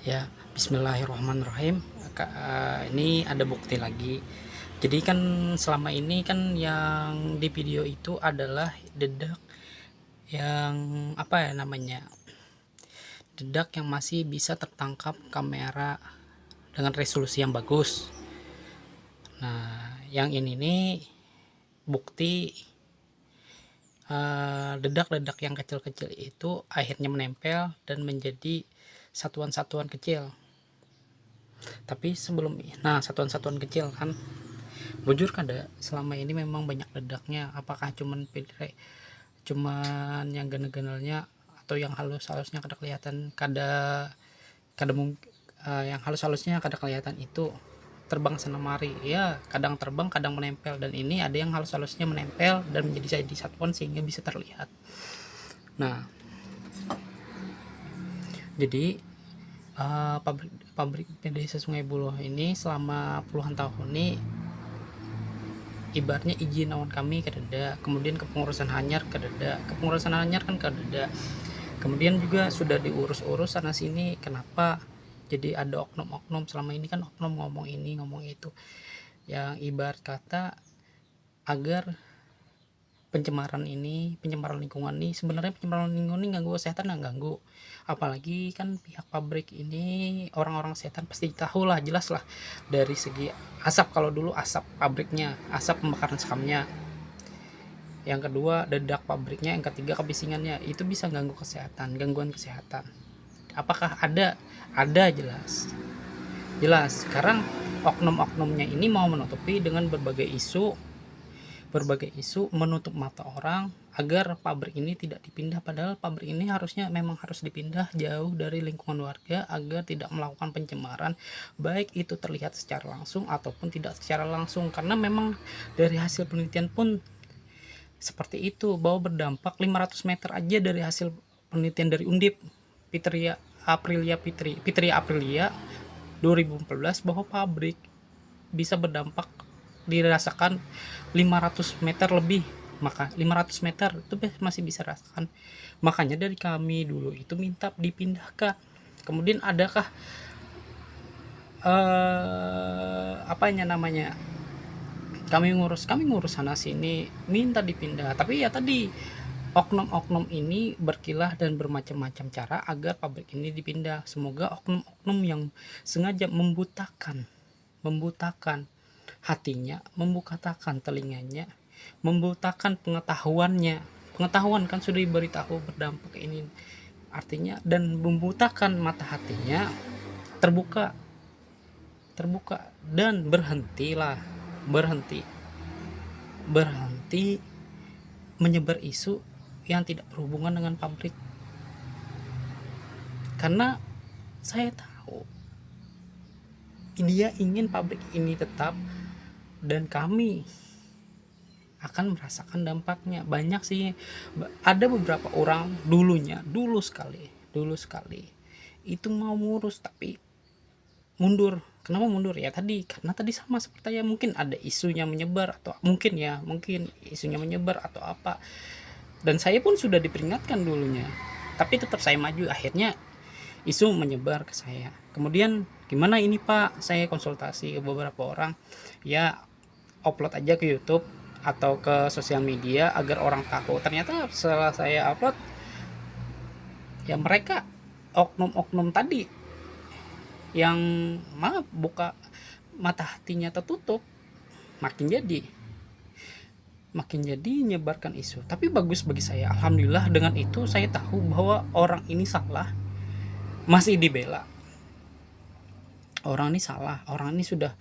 Ya, bismillahirrahmanirrahim. Ini ada bukti lagi. Jadi kan selama ini kan yang di video itu adalah dedak yang apa ya namanya? Dedak yang masih bisa tertangkap kamera dengan resolusi yang bagus. Nah, yang ini nih bukti dedak-dedak yang kecil-kecil itu akhirnya menempel dan menjadi satuan-satuan kecil. Tapi sebelum satuan-satuan kecil kan bujur kada selama ini memang banyak ledaknya, apakah cuman yang ganel-ganelnya atau yang halus-halusnya kada kelihatan, kada kada mungkin yang halus-halusnya kada kelihatan itu terbang sana mari ya, kadang terbang kadang menempel, dan ini ada yang halus-halusnya menempel dan menjadi satuan sehingga bisa terlihat. Nah, jadi pabrik pabrik PDS Sungai Buloh ini selama puluhan tahun ini ibaratnya izin awan kami kadada, kemudian kepengurusan hanyar kadada, kepengurusan hanyar kan kadada, kemudian juga sudah diurus-urus sana sini, kenapa jadi ada oknum-oknum selama ini kan, oknum ngomong ini ngomong itu, yang ibarat kata agar pencemaran lingkungan ini, sebenarnya pencemaran lingkungan ini ganggu kesehatan, nggak ganggu, apalagi kan pihak pabrik ini orang-orang kesehatan pasti tahu lah, jelas lah dari segi asap. Kalau dulu asap pabriknya, asap pembakaran sekamnya, yang kedua dedak pabriknya, yang ketiga kebisingannya, itu bisa ganggu kesehatan, gangguan kesehatan. Apakah ada, jelas jelas. Sekarang oknum-oknumnya ini mau menutupi dengan berbagai isu menutup mata orang agar pabrik ini tidak dipindah, padahal pabrik ini memang harus dipindah jauh dari lingkungan warga agar tidak melakukan pencemaran, baik itu terlihat secara langsung ataupun tidak secara langsung, karena memang dari hasil penelitian pun seperti itu, bahwa berdampak 500 meter aja dari hasil penelitian dari Undip, Fitria Aprilia 2014, bahwa pabrik bisa berdampak dirasakan 500 meter lebih, maka 500 meter itu masih bisa rasakan. Makanya dari kami dulu itu minta dipindahkan. Kemudian adakah apanya namanya, kami ngurus sana sini minta dipindah, tapi ya tadi oknum-oknum ini berkilah dan bermacam-macam cara agar pabrik ini dipindah. Semoga oknum-oknum yang sengaja membutakan hatinya, membutakan telinganya, membutakan pengetahuan kan sudah diberitahu berdampak ini artinya, dan membutakan mata hatinya, terbuka dan berhenti menyebar isu yang tidak berhubungan dengan pabrik, karena saya tahu dia ingin pabrik ini tetap dan kami akan merasakan dampaknya. Banyak sih, ada beberapa orang dulu sekali itu mau ngurus tapi mundur. Kenapa mundur? Ya tadi, karena tadi sama seperti ya, mungkin ada isunya menyebar, atau mungkin isunya menyebar atau apa, dan saya pun sudah diperingatkan dulunya tapi tetap saya maju. Akhirnya isu menyebar ke saya, kemudian gimana ini Pak, saya konsultasi ke beberapa orang, ya upload aja ke YouTube atau ke sosial media agar orang tahu. Ternyata setelah saya upload, ya mereka oknum-oknum tadi yang maaf buka mata hatinya tertutup, makin jadi menyebarkan isu. Tapi bagus bagi saya, alhamdulillah, dengan itu saya tahu bahwa orang ini salah masih dibela. Orang ini salah, orang ini sudah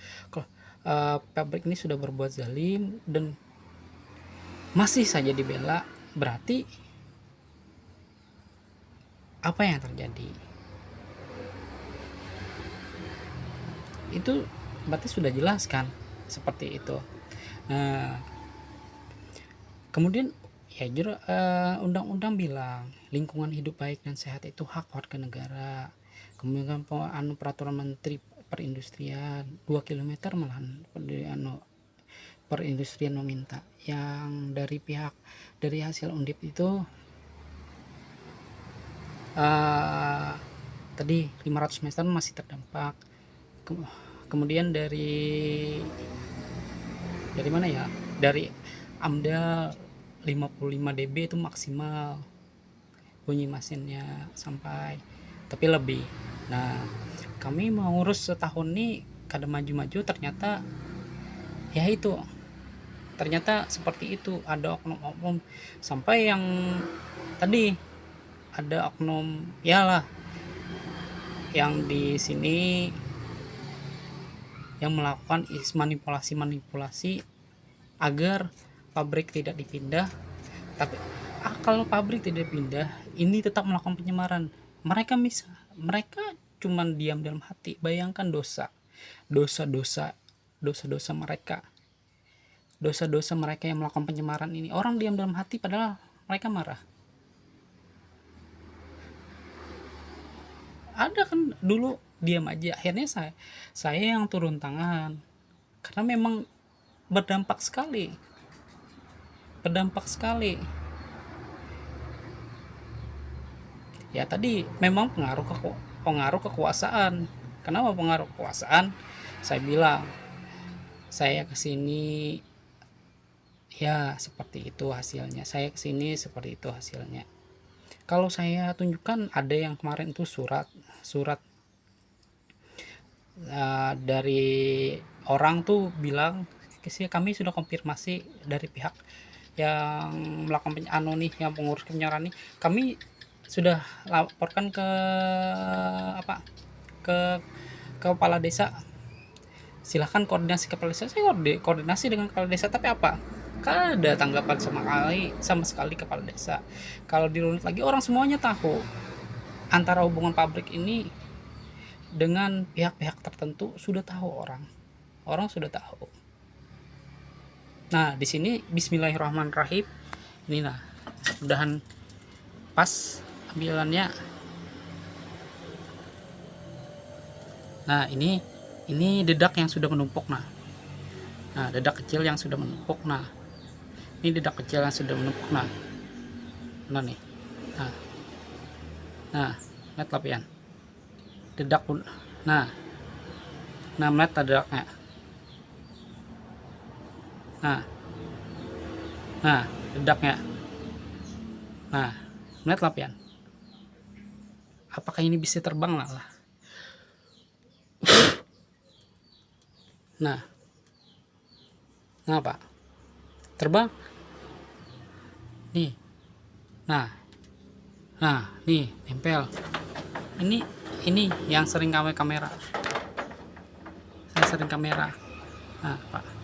pabrik ini sudah berbuat zalim dan masih saja dibela, berarti apa yang terjadi itu berarti sudah jelas kan, seperti itu. Kemudian ya undang-undang bilang lingkungan hidup baik dan sehat itu hak warga negara. Kemudian peraturan menteri perindustrian 2 km malahan perindustrian meminta, yang dari hasil undip itu tadi 500 meter masih terdampak. Kemudian dari mana ya, dari AMDAL 55 dB itu maksimal bunyi mesinnya sampai, tapi lebih. Nah kami mau ngurus setahun nih kada maju-maju, ternyata ya itu, ternyata seperti itu. Ada oknum-oknum sampai yang tadi ada oknum ya lah yang di sini yang melakukan manipulasi agar pabrik tidak dipindah. Tapi kalau pabrik tidak pindah, ini tetap melakukan penyemaran. Mereka cuman diam dalam hati. Bayangkan dosa mereka, dosa-dosa mereka yang melakukan penyemaran ini. Orang diam dalam hati padahal mereka marah. Ada kan dulu diam aja, akhirnya saya yang turun tangan, karena memang berdampak sekali. Ya tadi memang pengaruh kekuasaan. Kenapa pengaruh kekuasaan? Saya bilang saya kesini ya seperti itu hasilnya, saya kesini seperti itu hasilnya. Kalau saya tunjukkan, ada yang kemarin itu surat dari orang tuh bilang, kami sudah konfirmasi dari pihak yang melakukan yang pengurus penyiaran nih, kami sudah laporkan ke kepala desa. Silahkan koordinasi kepala desa. Saya koordinasi dengan kepala desa, tapi apa? Kan ada tanggapan sama sekali kepala desa. Kalau dirunut lagi, orang semuanya tahu antara hubungan pabrik ini dengan pihak-pihak tertentu, sudah tahu orang sudah tahu. Nah di sini Bismillahirrahmanirrahim, ini nah mudahan pas ambilannya. Nah ini dedak yang sudah menumpuk. Nah dedak kecil yang sudah menumpuk. Ini nih. Lihat lapian dedak. Nah melihat dedaknya. Dedaknya. Melihat lapian. Apakah ini bisa terbang lah? Nah Pak, terbang nih. Nih nempel. Ini yang sering kamera. Pak